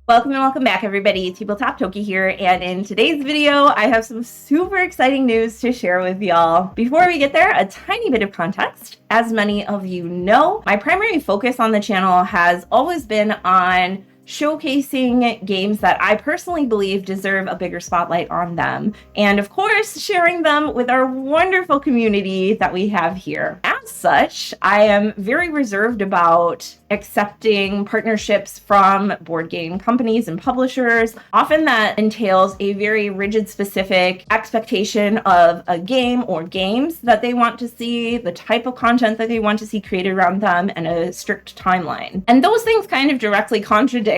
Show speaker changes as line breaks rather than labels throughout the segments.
Welcome and welcome back, everybody. Tabletoptokki here, and in today's video, I have some super exciting news to share with y'all. Before we get there, a tiny bit of context. As many of you know, my primary focus on the channel has always been on showcasing games that I personally believe deserve a bigger spotlight on them, and of course, sharing them with our wonderful community that we have here. As such, I am very reserved about accepting partnerships from board game companies and publishers. Often that entails a very rigid, specific expectation of a game or games that they want to see, the type of content that they want to see created around them, and a strict timeline. And those things kind of directly contradict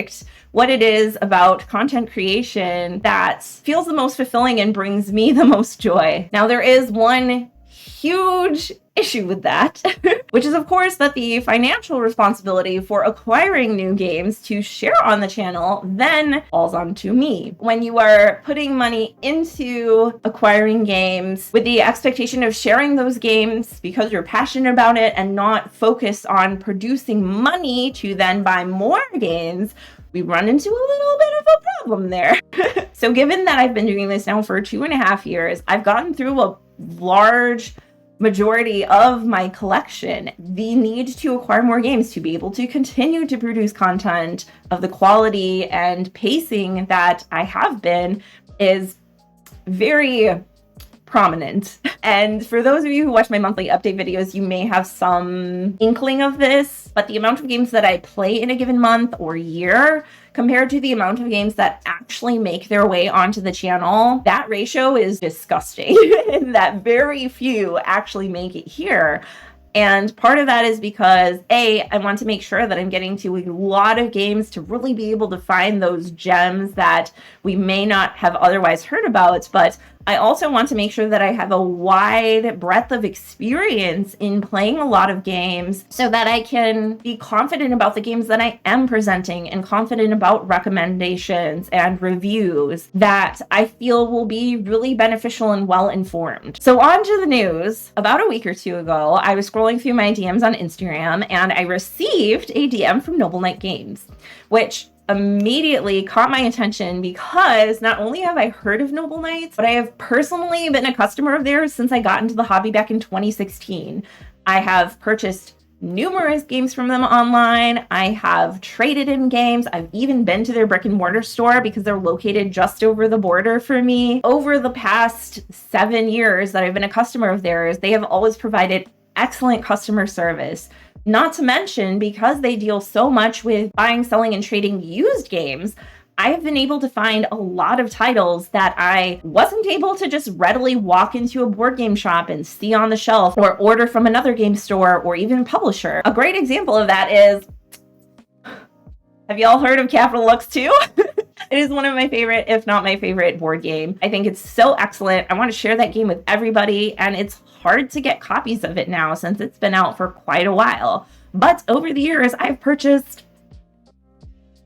what it is about content creation that feels the most fulfilling and brings me the most joy. Now, there is one huge issue with that, which is, of course, that the financial responsibility for acquiring new games to share on the channel then falls onto me. When you are putting money into acquiring games with the expectation of sharing those games because you're passionate about it and not focused on producing money to then buy more games, we run into a little bit of a problem there. So given that I've been doing this now for 2.5 years, I've gotten through a large majority of my collection. The need to acquire more games to be able to continue to produce content of the quality and pacing that I have been is very prominent. And for those of you who watch my monthly update videos, you may have some inkling of this, but the amount of games that I play in a given month or year compared to the amount of games that actually make their way onto the channel, that ratio is disgusting. That very few actually make it here. And part of that is because, A, I want to make sure that I'm getting to a lot of games to really be able to find those gems that we may not have otherwise heard about, but I also want to make sure that I have a wide breadth of experience in playing a lot of games so that I can be confident about the games that I am presenting and confident about recommendations and reviews that I feel will be really beneficial and well-informed. So on to the news. About a week or two ago, I was scrolling through my DMs on Instagram and I received a DM from Noble Knight Games, which immediately caught my attention because not only have I heard of Noble Knights, but I have personally been a customer of theirs since I got into the hobby back in 2016. I have purchased numerous games from them online. I have traded in games. I've even been to their brick and mortar store because they're located just over the border for me. Over the past 7 years that I've been a customer of theirs, they have always provided excellent customer service. Not to mention, because they deal so much with buying, selling, and trading used games, I have been able to find a lot of titles that I wasn't able to just readily walk into a board game shop and see on the shelf or order from another game store or even publisher. A great example of that is, have y'all heard of Capital Lux 2? It is one of my favorite, if not my favorite, board game. I think it's so excellent. I want to share that game with everybody, and it's hard to get copies of it now since it's been out for quite a while. But over the years, I've purchased,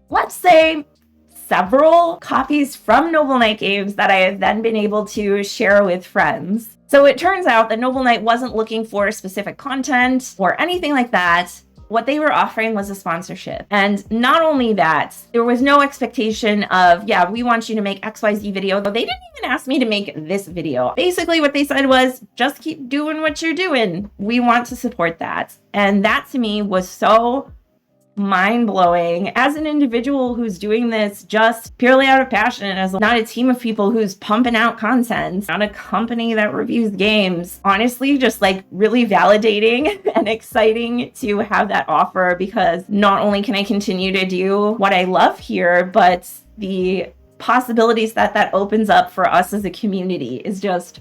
let's say, several copies from Noble Knight Games that I have then been able to share with friends. So it turns out that Noble Knight wasn't looking for specific content or anything like that. What they were offering was a sponsorship. And not only that, there was no expectation of, yeah, we want you to make XYZ video. They didn't even ask me to make this video. Basically what they said was, just keep doing what you're doing. We want to support that. And that to me was so mind-blowing as an individual who's doing this just purely out of passion, as not a team of people who's pumping out content, not a company that reviews games. Honestly, just like really validating and exciting to have that offer, because not only can I continue to do what I love here, but the possibilities that that opens up for us as a community is just...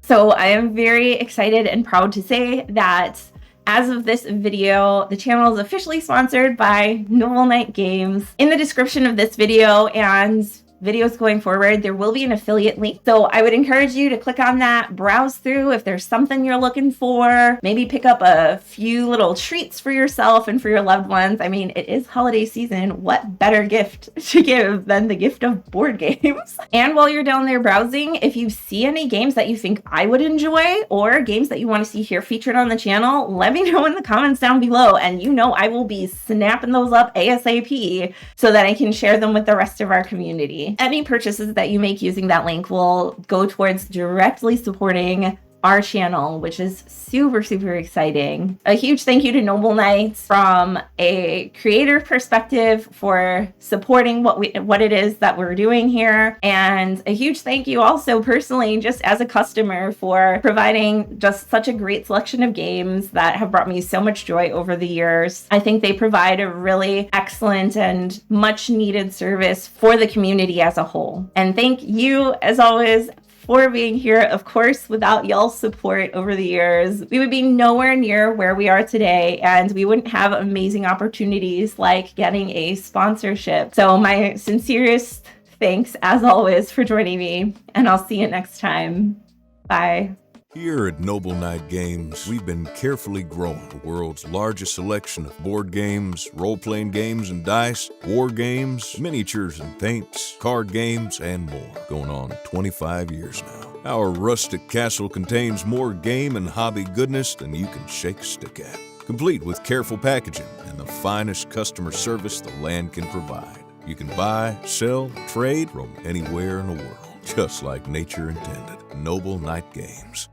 So I am very excited and proud to say that as of this video, the channel is officially sponsored by Noble Knight Games. In the description of this video and videos going forward, there will be an affiliate link. So I would encourage you to click on that, browse through if there's something you're looking for, maybe pick up a few little treats for yourself and for your loved ones. I mean, it is holiday season. What better gift to give than the gift of board games? And while you're down there browsing, if you see any games that you think I would enjoy or games that you want to see here featured on the channel, let me know in the comments down below. And you know I will be snapping those up ASAP so that I can share them with the rest of our community. Any purchases that you make using that link will go towards directly supporting our channel, which is super, super exciting. A huge thank you to Noble Knights from a creator perspective for supporting what it is that we're doing here. And a huge thank you also personally, just as a customer, for providing just such a great selection of games that have brought me so much joy over the years. I think they provide a really excellent and much needed service for the community as a whole. And thank you, as always, for being here. Of course, without y'all's support over the years, we would be nowhere near where we are today, and we wouldn't have amazing opportunities like getting a sponsorship. So my sincerest thanks, as always, for joining me, and I'll see you next time. Bye.
Here at Noble Knight Games, we've been carefully growing the world's largest selection of board games, role-playing games and dice, war games, miniatures and paints, card games, and more, going on 25 years now. Our rustic castle contains more game and hobby goodness than you can shake a stick at, complete with careful packaging and the finest customer service the land can provide. You can buy, sell, trade from anywhere in the world, just like nature intended. Noble Knight Games.